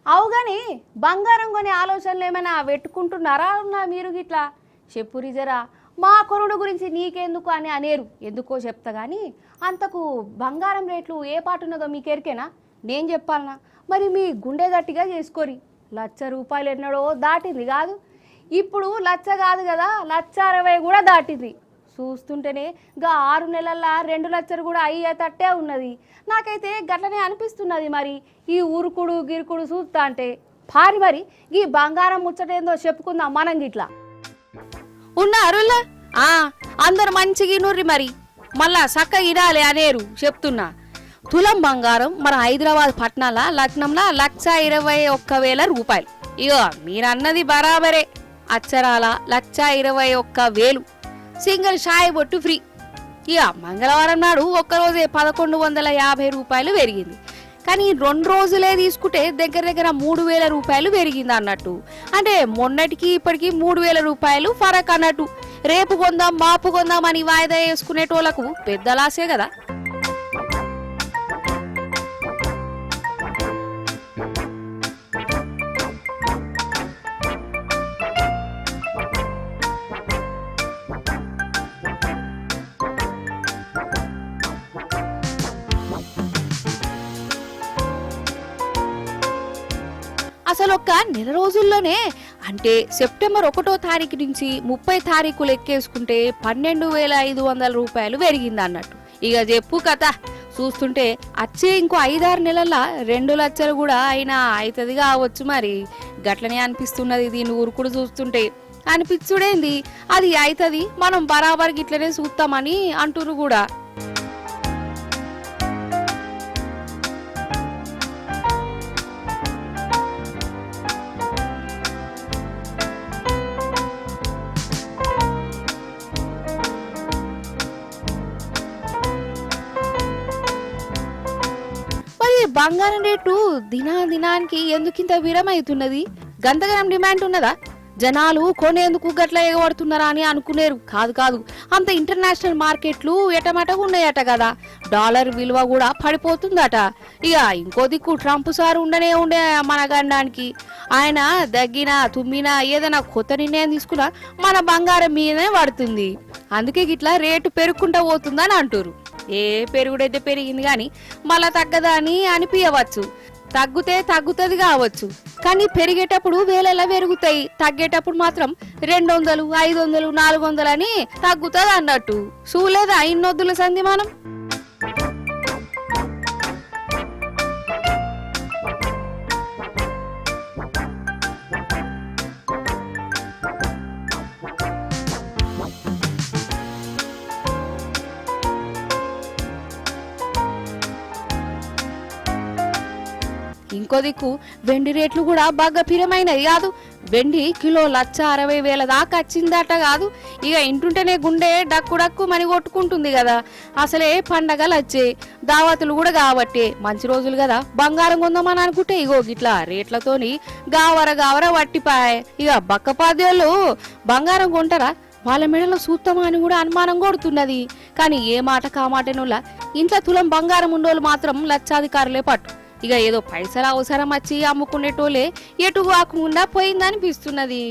అవుగాని బంగారం కొనే ఆలోచనలు ఏమైనా పెట్టుకుంటున్నారా మీరు గిట్లా చెప్పురి జరా మా కొరుడు గురించి నీకెందుకు అని అనేరు ఎందుకో చెప్తా కానీ అంతకు బంగారం రేట్లు ఏ పాటున్నదో మీకెరికేనా నేను చెప్పాలనా మరి మీ గుండె గట్టిగా చేసుకోరి ₹1,00,000 ఎన్నడో దాటింది కాదు ఇప్పుడు 1,00,000 కాదు కదా 1,60,000 కూడా దాటింది చూస్తుంటేనే గా 6 నెలల్లో 2,00,000 కూడా అయ్యేటట్టే ఉన్నది నాకైతే గట్లనే అనిపిస్తున్నది మరి ఈ ఊరుకుడు గిరుకుడు చూస్తా అంటే భారీ మరి ఈ బంగారం ముచ్చటేందో చెప్పుకుందాం మనం గిట్లా ఉన్నారులా అందరు మంచిగా నూర్రి మరి మళ్ళా సక్క ఇడాలి అనేరు చెప్తున్నా తులం బంగారం మన హైదరాబాద్ పట్టణాల లగ్నంలో ₹1,21,000 ఇగో మీరన్నది బరాబరే అచ్చరాల ₹1,21,000 సింగిల్ షాయి బొట్టు ఫ్రీ ఇక మంగళవారం నాడు ఒక్కరోజే ₹1,150 పెరిగింది కానీ 2 రోజులే తీసుకుంటే దగ్గర దగ్గర ₹3,000 పెరిగింది అన్నట్టు అంటే మొన్నటికి ఇప్పటికి ₹3,000 ఫరక్ అన్నట్టు రేపు కొందాం మాపు కొందాం అని వాయిదా వేసుకునేటోళ్లకు పెద్ద లాసే కదా అసలు ఒక్క నెల రోజుల్లోనే అంటే సెప్టెంబర్ 1వ తారీఖు నుంచి 30 తారీఖు లెక్కేసుకుంటే ₹12,500 పెరిగింది అన్నట్టు ఇక చెప్పు కథ చూస్తుంటే వచ్చే ఇంకో 5-6 నెలల 2 లక్షలు కూడా అయినా అవుతుంది కావచ్చు మరి గట్లనే అనిపిస్తున్నది దీని ఊరుకుడు చూస్తుంటే అనిపించుడేంది అది అవుతుంది మనం బరాబర్ గిట్లనే చూస్తామని అంటురు కూడా బంగారం రేటు దినానికి ఎందుకింత విరమైతున్నది గంతగనం డిమాండ్ ఉన్నదా జనాలు కొనేందుకు గట్ల ఎగబడుతున్నారా అని అనుకునేరు కాదు అంత ఇంటర్నేషనల్ మార్కెట్లు ఎటమటగా ఉన్నాయట కదా డాలర్ విలువ కూడా పడిపోతుందట ఇక ఇంకో దిక్కు ట్రంప్ సార్ ఉండే మన గండానికి ఆయన దగ్గిన తుమ్మిన ఏదైనా కొత్త నిర్ణయం తీసుకున్నా మన బంగారం మీదనే పడుతుంది అందుకే గిట్లా రేటు పెరుగుకుంటా పోతుందని అంటారు ఏ పెరుగుడైతే పెరిగింది కానీ మళ్ళా తగ్గదా అని అనిపించవచ్చు తగ్గుతే తగ్గుతుంది కావచ్చు కానీ పెరిగేటప్పుడు వేలలా పెరుగుతాయి తగ్గేటప్పుడు మాత్రం 200 500 400 అని తగ్గుతుంది అన్నట్టు చూలేదా ఇన్నొద్దుల సంధి మనం ఇంకో దిక్కు వెండి రేట్లు కూడా బాగా పిరమైనది కాదు వెండి కిలో ₹1,60,000 దాకా వచ్చిందట కాదు ఇక ఇంటుంటేనే గుండె డక్కు మని కొట్టుకుంటుంది కదా అసలే పండగలు వచ్చే దావతులు కూడా కాబట్టి మంచి రోజులు కదా బంగారం కొందామని అనుకుంటే ఇగో గిట్లా రేట్లతోని గావర వట్టిపాయ్ ఇక బక్కపాద్యాలు బంగారం కొంటారా వాళ్ళ మెడలో సూత్తమా అని కూడా అనుమానం కొడుతున్నది కానీ ఏ మాట కామాటనులా ఇంట్లో తులం బంగారం ఉండోళ్ళు మాత్రం లక్షాధికారులే పట్టు ఇక ఏదో పైసలు అవసరం వచ్చి అమ్ముకునేటోళ్ళే ఎటు కాకుండా పోయిందనిపిస్తున్నది